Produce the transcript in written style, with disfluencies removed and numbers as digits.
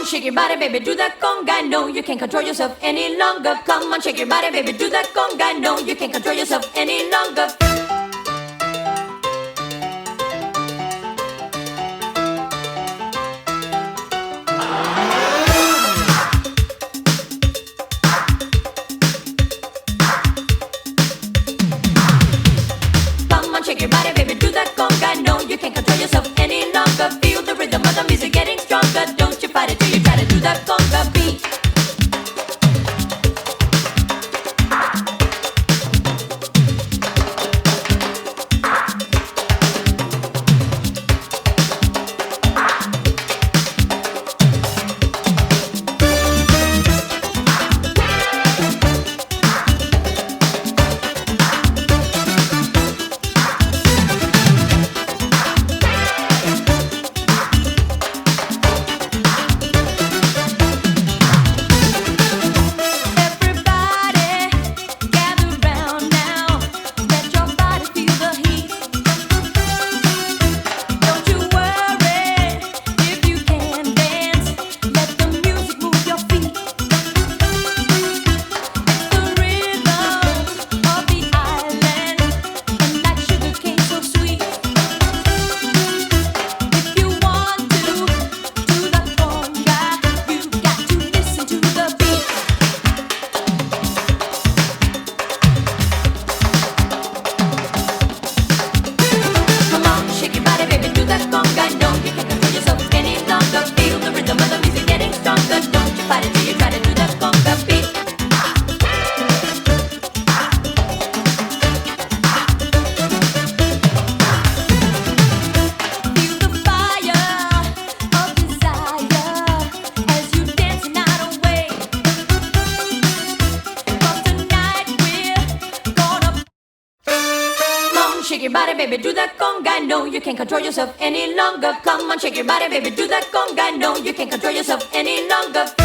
on, shake your body, baby, do that conga. No, you can't control yourself any longer. Come on, shake your body, baby, do that conga. No, you can't control yourself any longer. Come on, shake your body, baby, do that conga. No, you can't control yourself any longer. Feel the rhythm of the music getting stronger. Don't you fight it till you try to do that conga beat. Shake your body, baby, do that conga. No, you can't control yourself any longer. Come on, shake your body, baby, do that conga. No, you can't control yourself any longer.